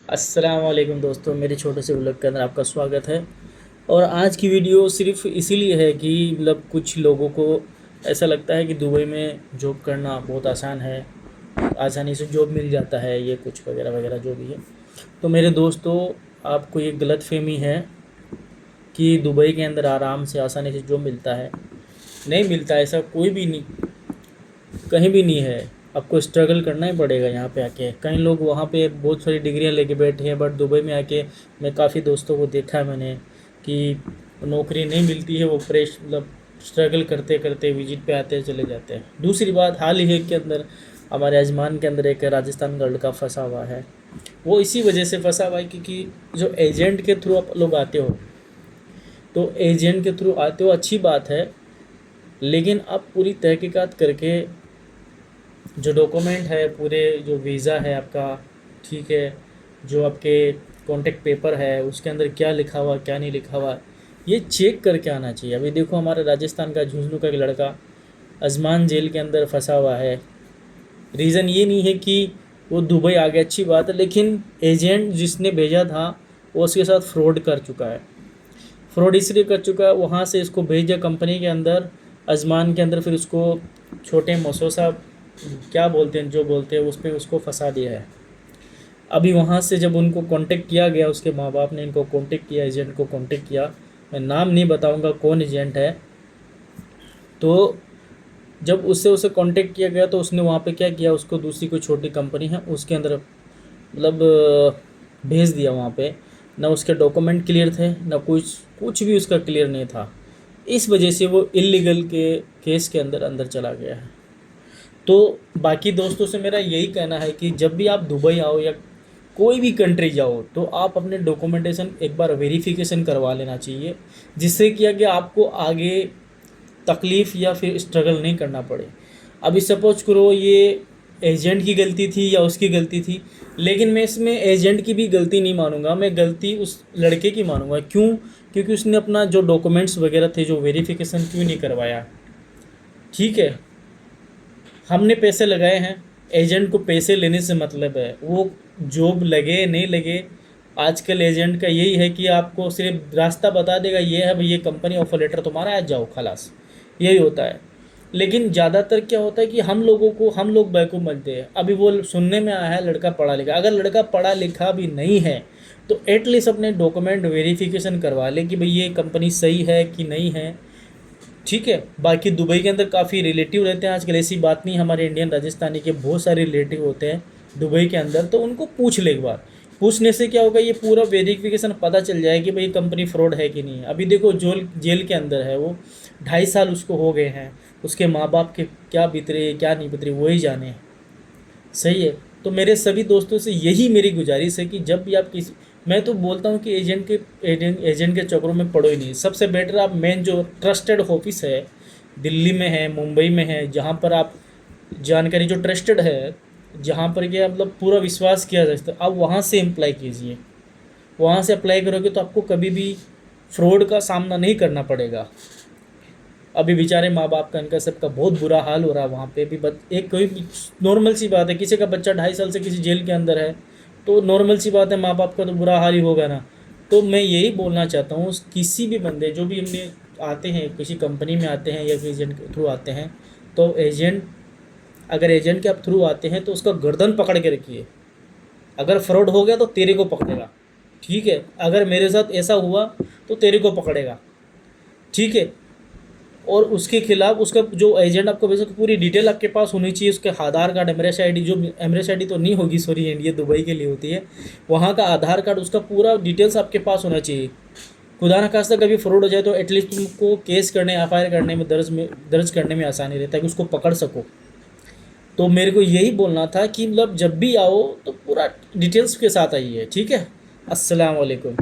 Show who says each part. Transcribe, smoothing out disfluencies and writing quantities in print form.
Speaker 1: अस्सलाम वालेकुम दोस्तों, मेरे छोटे से व्लॉग के अंदर आपका स्वागत है। और आज की वीडियो सिर्फ इसीलिए है कि कुछ लोगों को ऐसा लगता है कि दुबई में जॉब करना बहुत आसान है, आसानी से जॉब मिल जाता है, ये कुछ वगैरह वगैरह जो भी है। तो मेरे दोस्तों, आपको ये गलतफहमी है कि दुबई के अंदर आराम से आसानी से जॉब मिलता है। नहीं मिलता, ऐसा कोई भी नहीं, कहीं भी नहीं है। आपको स्ट्रगल करना ही पड़ेगा यहाँ पे आके। कई लोग वहाँ पे बहुत सारी डिग्रियाँ लेके बैठे हैं, बट दुबई में आके मैं काफ़ी दोस्तों को देखा है मैंने कि नौकरी नहीं मिलती है। वो स्ट्रगल करते करते विजिट पे आते चले जाते हैं। दूसरी बात, हाल ही के अंदर हमारे अजमान के अंदर एक राजस्थान का लड़का फंसा हुआ है। वो इसी वजह से फंसा हुआ है क्योंकि जो एजेंट के थ्रू आप लोग आते हो, तो एजेंट के थ्रू आते हो अच्छी बात है, लेकिन आप पूरी तहकीकात करके जो डॉक्यूमेंट है, पूरे जो वीज़ा है आपका, ठीक है, जो आपके कॉन्टेक्ट पेपर है उसके अंदर क्या लिखा हुआ क्या नहीं लिखा हुआ, ये चेक करके आना चाहिए। अभी देखो, हमारे राजस्थान का झुंझुनू का एक लड़का अजमान जेल के अंदर फंसा हुआ है। रीज़न ये नहीं है कि वो दुबई आ गया, अच्छी बात है, लेकिन एजेंट जिसने भेजा था वो उसके साथ फ्रॉड कर चुका है। फ्रॉड इसलिए कर चुका है, वहाँ से इसको भेज दिया कंपनी के अंदर, अजमान के अंदर, फिर उसको छोटे मसोसा क्या बोलते हैं, जो बोलते हैं, उस पर उसको फंसा दिया है। अभी वहाँ से जब उनको कांटेक्ट किया गया, उसके माँ बाप ने इनको कांटेक्ट किया, एजेंट को कांटेक्ट किया, मैं नाम नहीं बताऊँगा कौन एजेंट है। तो जब उससे उसे कांटेक्ट किया गया तो उसने वहाँ पे क्या किया, उसको दूसरी कोई छोटी कंपनी है उसके अंदर भेज दिया वहाँ पे। ना उसके डॉक्यूमेंट क्लियर थे, ना कुछ कुछ भी उसका क्लियर नहीं था। इस वजह से वो इलीगल के केस के अंदर अंदर चला गया है। तो बाकी दोस्तों से मेरा यही कहना है कि जब भी आप दुबई आओ या कोई भी कंट्री जाओ, तो आप अपने डॉक्यूमेंटेशन एक बार वेरिफिकेशन करवा लेना चाहिए, जिससे कि आपको आगे तकलीफ़ या फिर स्ट्रगल नहीं करना पड़े। अभी सपोज करो ये एजेंट की गलती थी या उसकी गलती थी, लेकिन मैं इसमें एजेंट की भी गलती नहीं मानूंगा, मैं गलती उस लड़के की मानूंगा। क्यों? क्योंकि उसने अपना जो डॉक्यूमेंट्स वगैरह थे, जो वेरिफिकेशन क्यों नहीं करवाया। ठीक है, हमने पैसे लगाए हैं, एजेंट को पैसे लेने से मतलब है, वो जॉब लगे नहीं लगे। आजकल एजेंट का यही है कि आपको सिर्फ रास्ता बता देगा, ये है भाई ये कंपनी, ऑफर लेटर तुम्हारा, आ जाओ, खलास, यही होता है। लेकिन ज़्यादातर क्या होता है कि हम लोग बेवकूफ़ बनते हैं। अभी वो सुनने में आया है लड़का पढ़ा लिखा, अगर लड़का पढ़ा लिखा भी नहीं है तो एटलीस्ट अपने डॉक्यूमेंट वेरिफिकेशन करवा ले कि भाई ये कंपनी सही है कि नहीं है। ठीक है, बाकी दुबई के अंदर काफ़ी रिलेटिव रहते हैं आजकल, ऐसी बात नहीं, हमारे इंडियन राजस्थानी के बहुत सारे रिलेटिव होते हैं दुबई के अंदर, तो उनको पूछ ले एक बार। पूछने से क्या होगा, ये पूरा वेरिफिकेशन पता चल जाए कि भाई कंपनी फ्रॉड है कि नहीं। अभी देखो, जेल के अंदर है वो, 2.5 साल उसको हो गए हैं। उसके माँ बाप के क्या बीत रहे क्या नहीं बीत रही वही जाने। सही है। तो मेरे सभी दोस्तों से यही मेरी गुजारिश है कि जब भी आप किसी, मैं तो बोलता हूँ कि एजेंट के चक्करों में पड़ो ही नहीं। सबसे बेटर आप मेन जो ट्रस्टेड ऑफिस है, दिल्ली में है, मुंबई में है, जहाँ पर आप जानकारी जो ट्रस्टेड है, जहाँ पर क्या पूरा विश्वास किया जा सकता है, आप वहाँ से अप्लाई कीजिए। वहाँ से अप्लाई करोगे तो आपको कभी भी फ्रॉड का सामना नहीं करना पड़ेगा। अभी बेचारे माँ बाप का, इनका सबका बहुत बुरा हाल हो रहा है वहाँ पे भी। एक कोई नॉर्मल सी बात है, किसी का बच्चा 2.5 साल से किसी जेल के अंदर है, तो नॉर्मल सी बात है, माँ बाप का तो बुरा हाल ही होगा ना। तो मैं यही बोलना चाहता हूँ, किसी भी बंदे जो भी हमने आते हैं, किसी कंपनी में आते हैं या किसी एजेंट के थ्रू आते हैं, तो अगर एजेंट के आप थ्रू आते हैं तो उसका गर्दन पकड़ के रखिए। अगर फ्रॉड हो गया तो तेरे को पकड़ेगा। ठीक है, अगर मेरे साथ ऐसा हुआ तो तेरे को पकड़ेगा। ठीक है, और उसके खिलाफ उसका जो एजेंट आपको भेजा, पूरी डिटेल आपके पास होनी चाहिए। उसके आधार कार्ड, एमरेस आईडी, जो एमरेस आईडी तो नहीं होगी, सॉरी, इंडिया दुबई के लिए होती है, वहाँ का आधार कार्ड, उसका पूरा डिटेल्स आपके पास होना चाहिए। खुदा न खास्ता कभी फ्रॉड हो जाए तो एटलीस्ट तुमको केस करने, एफआईआर करने में, दर्ज करने में आसानी रहता है कि उसको पकड़ सको। तो मेरे को यही बोलना था कि जब भी आओ तो पूरा डिटेल्स के साथ आइए। ठीक है, अस्सलाम वालेकुम।